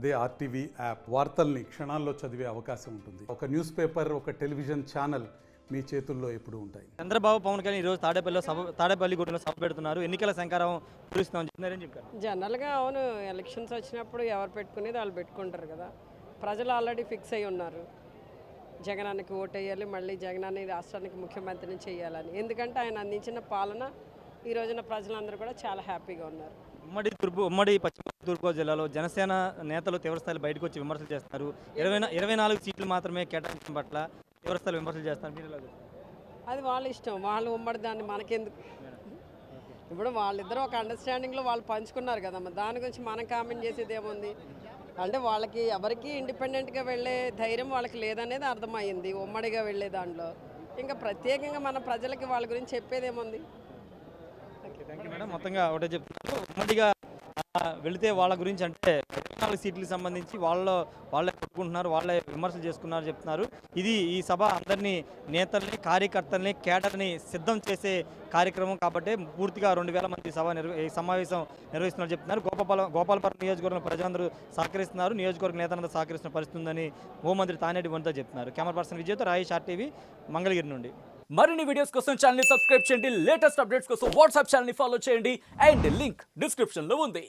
అదే RTV app వార్తల్ని క్షణాల్లో చదివే అవకాశం ఉంటుంది. ఒక న్యూస్ పేపర్, ఒక టెలివిజన్ ఛానల్ మీ చేతుల్లో ఎప్పుడూ ఉంటాయి. చంద్రబాబు పవన్ కళ్యాణ్ ఈరోజు తాడేపల్లిగూడలో సభ పెడుతున్నారు. ఎన్నికల శంకారం పూరిస్తామని చెప్తున్నారని చెప్పారు. జనరల్గా అవును, ఎలక్షన్స్ వచ్చినప్పుడు ఎవరు పెట్టుకునేది వాళ్ళు పెట్టుకుంటారు కదా. ప్రజలు ఆల్రెడీ ఫిక్స్ అయి ఉన్నారు, జగనానికి ఓటేయాలి, మళ్ళీ జగనాన్ని రాష్ట్రానికి ముఖ్యమంత్రిని చేయాలని. ఎందుకంటే ఆయన అందించిన పాలన ఈ రోజున ప్రజలందరూ కూడా చాలా హ్యాపీగా ఉన్నారు. ఉమ్మడి పశ్చిమ తూర్పుగోదావరి జిల్లాలో జనసేన నేతలు తీవ్రస్థాయిలో బయటకు వచ్చి విమర్శలు చేస్తున్నారు. 24 సీట్లు మాత్రమే కేటాయించడం పట్ల తీవ్రస్థాయిలో విమర్శలు చేస్తున్నారు. మీరు ఎలా చూస్తారు? అది వాళ్ళ ఇష్టం, వాళ్ళు ఉమ్మడి దాన్ని మనకెందుకు. ఇప్పుడు వాళ్ళిద్దరూ ఒక అండర్స్టాండింగ్లో వాళ్ళు పంచుకున్నారు కదమ్మా, దాని గురించి మనం కామెంట్ చేసేది ఏముంది. అంటే వాళ్ళకి ఎవరికి ఇండిపెండెంట్గా వెళ్ళే ధైర్యం వాళ్ళకి లేదనేది అర్థమైంది ఉమ్మడిగా వెళ్ళే దాంట్లో. ఇంకా ప్రత్యేకంగా మన ప్రజలకి వాళ్ళ గురించి చెప్పేదేముంది. Thank you madam. మొత్తంగా ఒకటే చెప్తున్నారు, ఉమ్మడిగా వెళితే వాళ్ళ గురించి అంటే 24 సీట్లకు సంబంధించి వాళ్ళే కొట్టుకుంటున్నారు, వాళ్ళే విమర్శలు చేసుకున్నారు చెప్తున్నారు. ఈ సభ అందరినీ నేతల్ని, కార్యకర్తల్ని, కేడర్ని సిద్ధం చేసే కార్యక్రమం కాబట్టి పూర్తిగా 2000 మంది ఈ సమావేశం నిర్వహిస్తున్నారు చెప్తున్నారు. గోపాలపురం నియోజకవర్గం ప్రజలందరూ సహకరిస్తున్నారు, నియోజకవర్గ నేతలందరూ సహకరిస్తున్న పరిస్థితి ఉందని హోంమంత్రి తానేటి వనిత చెప్తున్నారు. Camera person విజయ్తో Rayesh RTV Mangalagiri నుండి. మరిన్ని వీడియోస్ కోసం ఛానల్ ని సబ్స్క్రైబ్ చేయండి, లేటెస్ట్ అప్డేట్స్ కోసం వాట్సాప్ ఛానల్ ని ఫాలో చేయండి అండ్ లింక్ డిస్క్రిప్షన్ లో ఉంది.